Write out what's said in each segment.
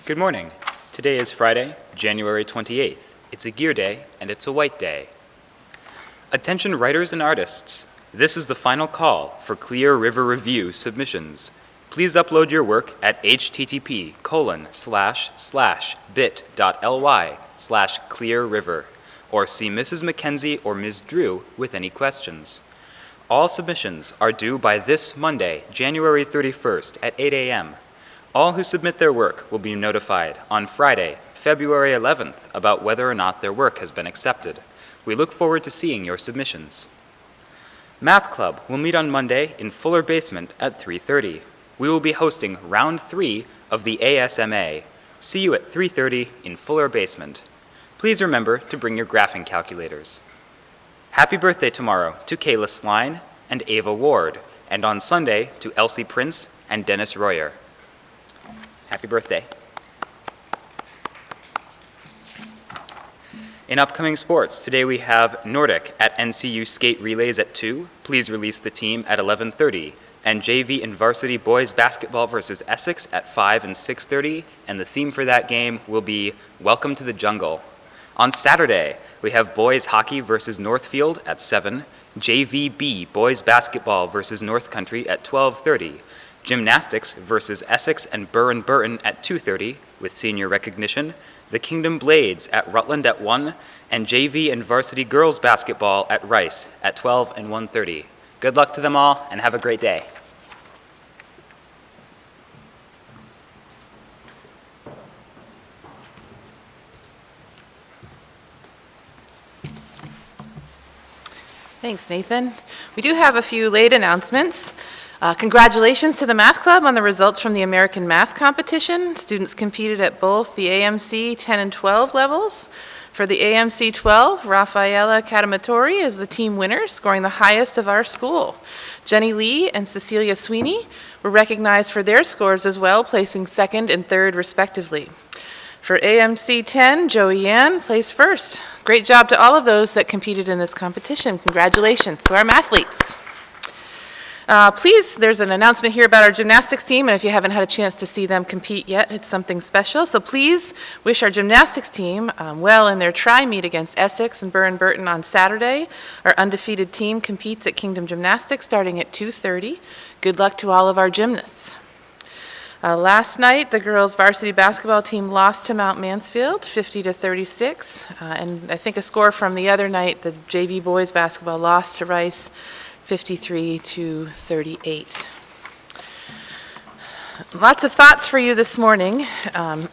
Good morning. Today is Friday, January 28th. It's a gear day, and it's a white day. Attention writers and artists. This is the final call for Clear River Review submissions. Please upload your work at http://bit.ly/clearriver or see Mrs. Mackenzie or Ms. Drew with any questions. All submissions are due by this Monday, January 31st at 8 a.m. All who submit their work will be notified on Friday, February 11th, about whether or not their work has been accepted. We look forward to seeing your submissions. Math Club will meet on Monday in Fuller Basement at 3:30. We will be hosting round 3 of the ASMA. See you at 3:30 in Fuller Basement. Please remember to bring your graphing calculators. Happy birthday tomorrow to Kayla Sline and Ava Ward, and on Sunday to Elsie Prince and Dennis Royer. Happy birthday. In upcoming sports, today we have Nordic at NCU Skate Relays at 2, Please Release the Team at 11:30, and JV and Varsity Boys Basketball versus Essex at 5 and 6:30, and the theme for that game will be Welcome to the Jungle. On Saturday, we have Boys Hockey versus Northfield at 7, JVB Boys Basketball versus North Country at 12:30, Gymnastics versus Essex and Burren at 2:30 with senior recognition, the Kingdom Blades at Rutland at 1, and JV and Varsity Girls Basketball at Rice at 12 and 1:30. Good luck to them all, and have a great day. Thanks, Nathan. We do have a few late announcements. Congratulations to the Math Club on the results from the American Math Competition. Students competed at both the AMC 10 and 12 levels. For the AMC 12, Rafaela Catamatori is the team winner, scoring the highest of our school. Jenny Lee and Cecilia Sweeney were recognized for their scores as well, placing second and third respectively. For AMC 10, Joey Yan placed first. Great job to all of those that competed in this competition. Congratulations to our mathletes. Please, there's an announcement here about our gymnastics team, and if you haven't had a chance to see them compete yet, it's something special. So please wish our gymnastics team well in their tri-meet against Essex and Burren on Saturday. Our undefeated team competes at Kingdom Gymnastics starting at 2:30. Good luck to all of our gymnasts. Last night, the girls' varsity basketball team lost to Mount Mansfield, 50-36, and I think a score from the other night, the JV boys basketball lost to Rice, 53-38. Lots of thoughts for you this morning, and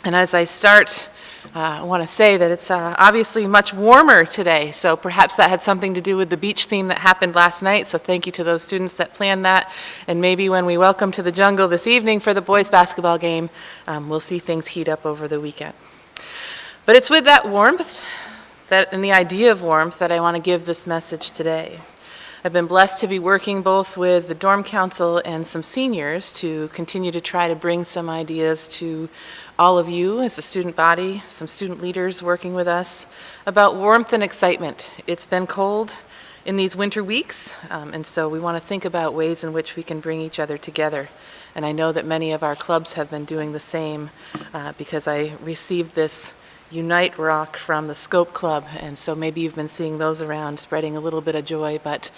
as I start, I want to say that it's obviously much warmer today, so perhaps that had something to do with the beach theme that happened last night, so thank you to those students that planned that, and maybe when we welcome to the jungle this evening for the boys basketball game, we'll see things heat up over the weekend. But it's with that warmth and the idea of warmth that I want to give this message today. I've been blessed to be working both with the dorm council and some seniors to continue to try to bring some ideas to all of you as a student body, some student leaders working with us about warmth and excitement. It's been cold in these winter weeks, and so we want to think about ways in which we can bring each other together. And I know that many of our clubs have been doing the same because I received this Unite Rock from the Scope Club, and so maybe you've been seeing those around, spreading a little bit of joy, but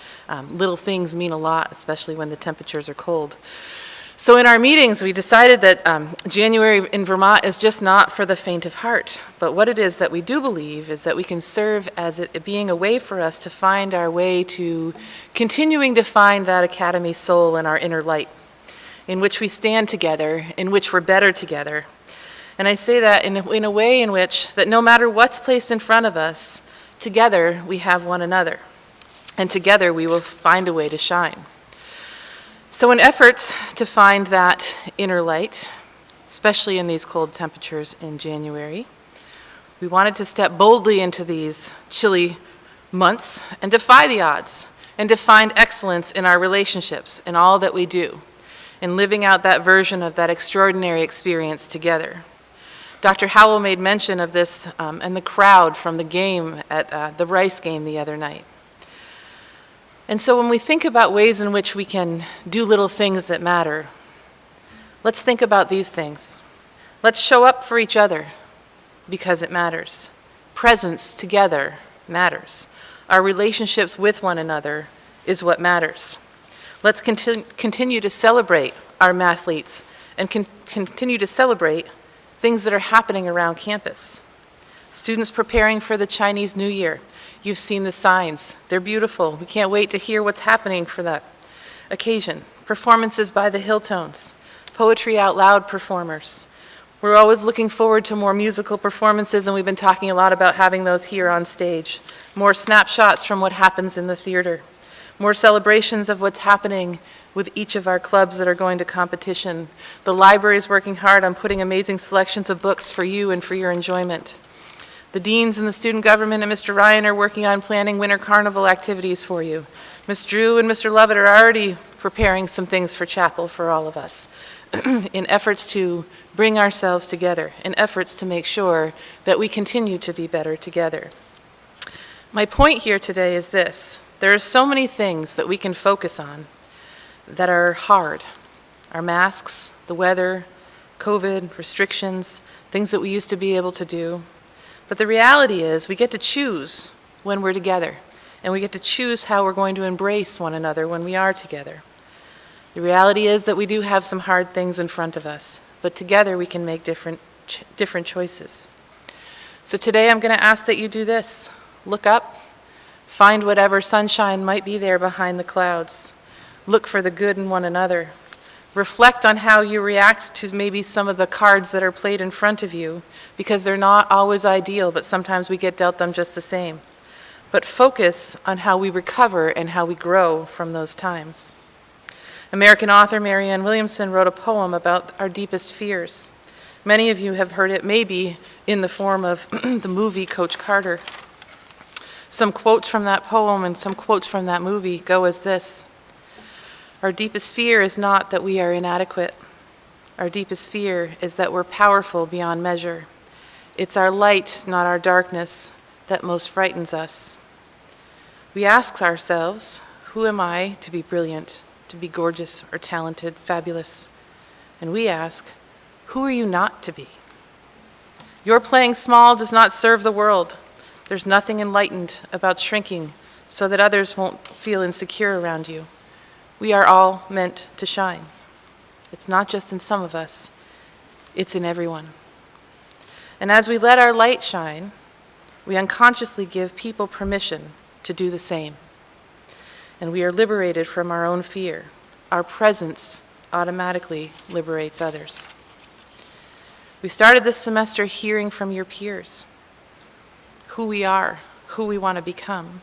little things mean a lot, especially when the temperatures are cold. So in our meetings, we decided that January in Vermont is just not for the faint of heart, but what it is that we do believe is that we can serve as it being a way for us to find our way to continuing to find that academy soul in our inner light, in which we stand together, in which we're better together. And I say that in a way in which that no matter what's placed in front of us, together we have one another, and together we will find a way to shine. So in efforts to find that inner light, especially in these cold temperatures in January, we wanted to step boldly into these chilly months and defy the odds, and to find excellence in our relationships, in all that we do, in living out that version of that extraordinary experience together. Dr. Howell made mention of this and the crowd from the game at the Rice game the other night. And so when we think about ways in which we can do little things that matter, let's think about these things. Let's show up for each other because it matters. Presence together matters. Our relationships with one another is what matters. Let's continue to celebrate our mathletes and continue to celebrate things that are happening around campus. Students preparing for the Chinese New Year. You've seen the signs. They're beautiful. We can't wait to hear what's happening for that occasion. Performances by the Hilltones. Poetry out loud performers. We're always looking forward to more musical performances, and we've been talking a lot about having those here on stage. More snapshots from what happens in the theater. More celebrations of what's happening with each of our clubs that are going to competition. The library is working hard on putting amazing selections of books for you and for your enjoyment. The deans and the student government and Mr. Ryan are working on planning winter carnival activities for you. Ms. Drew and Mr. Lovett are already preparing some things for chapel for all of us in efforts to bring ourselves together, in efforts to make sure that we continue to be better together. My point here today is this. There are so many things that we can focus on that are hard. Our masks, the weather, COVID, restrictions, things that we used to be able to do. But the reality is we get to choose when we're together, and we get to choose how we're going to embrace one another when we are together. The reality is that we do have some hard things in front of us, but together we can make different choices. So today I'm going to ask that you do this. Look up, find whatever sunshine might be there behind the clouds. Look for the good in one another. Reflect on how you react to maybe some of the cards that are played in front of you, because they're not always ideal, but sometimes we get dealt them just the same. But focus on how we recover and how we grow from those times. American author Marianne Williamson wrote a poem about our deepest fears. Many of you have heard it maybe in the form of the movie Coach Carter. Some quotes from that poem and some quotes from that movie go as this. Our deepest fear is not that we are inadequate. Our deepest fear is that we're powerful beyond measure. It's our light, not our darkness, that most frightens us. We ask ourselves, who am I to be brilliant, to be gorgeous or talented, fabulous? And we ask, who are you not to be? Your playing small does not serve the world. There's nothing enlightened about shrinking so that others won't feel insecure around you. We are all meant to shine. It's not just in some of us, it's in everyone. And as we let our light shine, we unconsciously give people permission to do the same. And we are liberated from our own fear. Our presence automatically liberates others. We started this semester hearing from your peers who we are, who we want to become.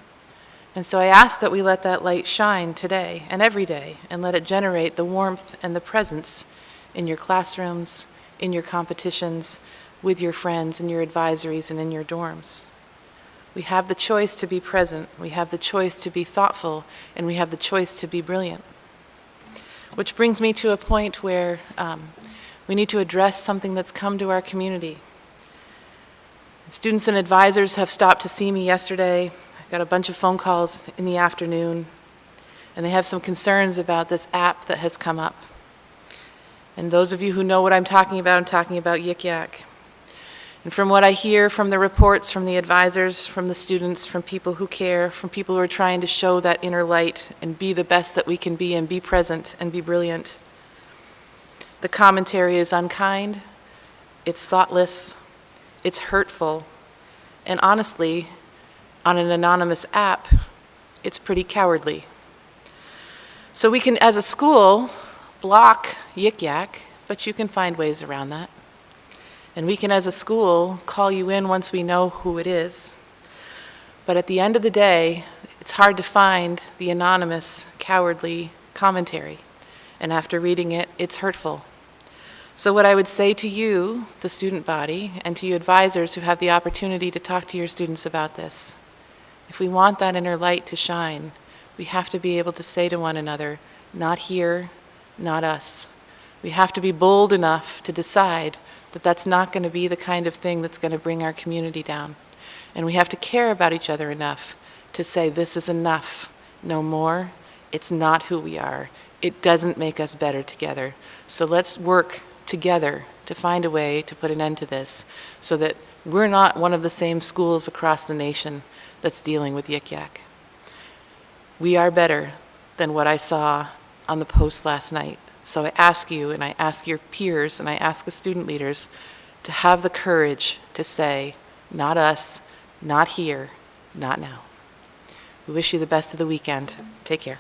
And so I ask that we let that light shine today and every day and let it generate the warmth and the presence in your classrooms, in your competitions, with your friends, in your advisories, and in your dorms. We have the choice to be present, we have the choice to be thoughtful, and we have the choice to be brilliant. Which brings me to a point where we need to address something that's come to our community. Students and advisors have stopped to see me yesterday. I got a bunch of phone calls in the afternoon, and they have some concerns about this app that has come up. And those of you who know what I'm talking about Yik Yak. And from what I hear from the reports, from the advisors, from the students, from people who care, from people who are trying to show that inner light and be the best that we can be and be present and be brilliant, the commentary is unkind, it's thoughtless, it's hurtful, and honestly, on an anonymous app, it's pretty cowardly. So we can, as a school, block Yik Yak, but you can find ways around that. And we can, as a school, call you in once we know who it is. But at the end of the day, it's hard to find the anonymous, cowardly commentary. And after reading it, it's hurtful. So what I would say to you, the student body, and to you advisors who have the opportunity to talk to your students about this, if we want that inner light to shine, we have to be able to say to one another, not here, not us. We have to be bold enough to decide that that's not going to be the kind of thing that's going to bring our community down. And we have to care about each other enough to say this is enough no more, it's not who we are. It doesn't make us better together. So let's work together to find a way to put an end to this so that we're not one of the same schools across the nation that's dealing with Yik Yak. We are better than what I saw on the post last night. So I ask you, and I ask your peers, and I ask the student leaders to have the courage to say, not us, not here, not now. We wish you the best of the weekend. Take care.